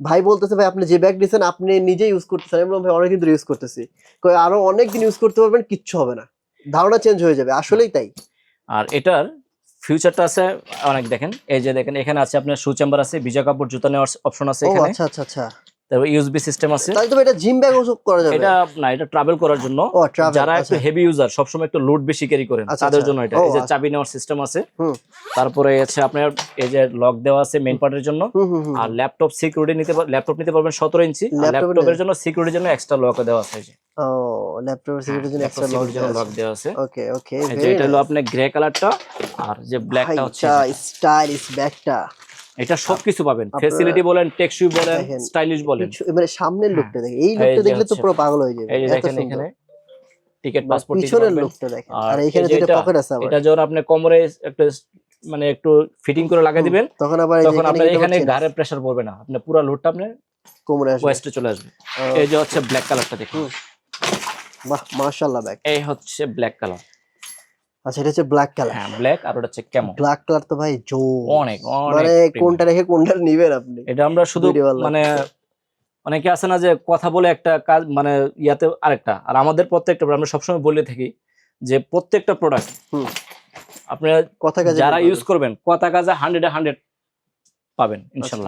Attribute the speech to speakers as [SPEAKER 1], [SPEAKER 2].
[SPEAKER 1] ভাই বলতেছে ভাই আপনি যে ব্যাগ নিছেন আপনি নিজে ইউজ করতেছেন, আমি বললাম ভাই অনেকদিন ধরে ইউজ করতেছি, কই আরো অনেকদিন ইউজ করতে পারবেন, কিচ্ছু হবে না, ধারণা চেঞ্জ হয়ে যাবে, আসলেই তাই।
[SPEAKER 2] আর এটার ফিউচারটা আছে অনেক, দেখেন এই যে দেখেন এখানে আছে আপনার শু চেম্বার আছে, ভিজা কাপড় জুতা নেওয়ার অপশন আছে
[SPEAKER 1] ও
[SPEAKER 2] এখানে,
[SPEAKER 1] আচ্ছা আচ্ছা আচ্ছা,
[SPEAKER 2] তারপর ইউএসবি সিস্টেম আছে।
[SPEAKER 1] তাহলে তো এটা জিম ব্যাগ ওসব করা যাবে।
[SPEAKER 2] এটা না, এটা ট্রাভেল করার জন্য,
[SPEAKER 1] ও ট্রাভেল,
[SPEAKER 2] যারা একটু
[SPEAKER 1] আচ্ছা
[SPEAKER 2] হেভি ইউজার সবসময় একটু লোড বেশি ক্যারি করেন
[SPEAKER 1] আচ্ছা
[SPEAKER 2] তাদের
[SPEAKER 1] আচ্ছা,
[SPEAKER 2] জন্য এটা।
[SPEAKER 1] ও
[SPEAKER 2] এই যে
[SPEAKER 1] আচ্ছা।
[SPEAKER 2] চাবি নেওয়ার সিস্টেম আছে,
[SPEAKER 1] হুম
[SPEAKER 2] তারপরে আছে আপনার এই যে লক দেওয়া আছে মেইন পার্টের জন্য।
[SPEAKER 1] হুম হুম হুম।
[SPEAKER 2] আর ল্যাপটপ সিকিউরিটি ল্যাপটপ নিতে পারবেন 17 ইঞ্চি, আর
[SPEAKER 1] ল্যাপটপের
[SPEAKER 2] ল্যাপটপের জন্য সিকিউরিটির জন্য এক্সট্রা লক দেওয়া আছে। এই যে
[SPEAKER 1] ও ল্যাপটপের সিকিউরিটির জন্য
[SPEAKER 2] ল্যাপটপ
[SPEAKER 1] এক্সট্রা লক
[SPEAKER 2] সিকিউরিটির জন্য লক দেওয়া আছে।
[SPEAKER 1] ওকে ওকে,
[SPEAKER 2] এই যে
[SPEAKER 1] ভেরি
[SPEAKER 2] এটা হলো
[SPEAKER 1] নাইস।
[SPEAKER 2] আপনার গ্রে কালারটা, আর যে ব্ল্যাকটা হচ্ছে
[SPEAKER 1] স্টাইলিশ ব্যাগটা,
[SPEAKER 2] এটা সবকিছু পাবেন,
[SPEAKER 1] আপনারা
[SPEAKER 2] ফ্যাসিলিটি বলেন, টেকসই বলেন,
[SPEAKER 1] দেখেন
[SPEAKER 2] স্টাইলিশ বলেন।
[SPEAKER 1] মানে সামনের লুকটা দেখেন, এই
[SPEAKER 2] এই
[SPEAKER 1] লুকটা
[SPEAKER 2] যে
[SPEAKER 1] দেখলে তো
[SPEAKER 2] হচ্ছে,
[SPEAKER 1] পুরো পাগল হয়ে যাবে,
[SPEAKER 2] এই যে
[SPEAKER 1] এত
[SPEAKER 2] দেখেন
[SPEAKER 1] সুন্দর।
[SPEAKER 2] এখানে টিকিট
[SPEAKER 1] মানে
[SPEAKER 2] পাসপোর্ট দিতে
[SPEAKER 1] পিছনের
[SPEAKER 2] পারবেন।
[SPEAKER 1] লুকটা দেখেন,
[SPEAKER 2] আর
[SPEAKER 1] আর
[SPEAKER 2] এই
[SPEAKER 1] এখানে
[SPEAKER 2] যে
[SPEAKER 1] দুটো
[SPEAKER 2] এটা,
[SPEAKER 1] পকেট আছে আবার।
[SPEAKER 2] এটা যখন আপনি কোমরে একটা মানে একটু ফিটিং করে লাগাই দিবেন,
[SPEAKER 1] তখন আবার এই যে
[SPEAKER 2] তখন
[SPEAKER 1] এখানে
[SPEAKER 2] আপনার
[SPEAKER 1] কিন্তু
[SPEAKER 2] এখানে
[SPEAKER 1] আবার চেন
[SPEAKER 2] ঘাড়ে প্রেসার পড়বে না, আপনার পুরো লোডটা আপনার
[SPEAKER 1] কোমরে আসবে।
[SPEAKER 2] ওয়েস্টে চলে আসবে। এই যে হচ্ছে ব্ল্যাক কালারটা দেখুন,
[SPEAKER 1] বাহ মাশাআল্লাহ ব্যাগ।
[SPEAKER 2] এই হচ্ছে ব্ল্যাক কালার।
[SPEAKER 1] আচ্ছা এটা হচ্ছে ব্ল্যাক কালার।
[SPEAKER 2] হ্যাঁ ব্ল্যাক, আর ওটা হচ্ছে কেমন,
[SPEAKER 1] ব্ল্যাক কালার তো ভাই জো,
[SPEAKER 2] অনেক অনেক
[SPEAKER 1] মানে
[SPEAKER 2] premium।
[SPEAKER 1] কোনটা রেখে কোনটা নিবেন আপনি,
[SPEAKER 2] এটা আমরা শুধু
[SPEAKER 1] ভিডিও ভালো
[SPEAKER 2] মানে
[SPEAKER 1] লাগছে।
[SPEAKER 2] অনেকে আছে না যে কথা বলে একটা কাজ মানে ইয়াতে আরেকটা, আর আমাদের প্রত্যেকটা আমরা সবসময় বলে থাকি যে প্রত্যেকটা প্রোডাক্ট
[SPEAKER 1] হুম
[SPEAKER 2] আপনারা
[SPEAKER 1] কথা কাজে
[SPEAKER 2] যারা
[SPEAKER 1] মিল
[SPEAKER 2] ইউজ
[SPEAKER 1] পাবে।
[SPEAKER 2] করবেন কথা কাজে 100 এ 100 পাবেন ইনশাল্লাহ।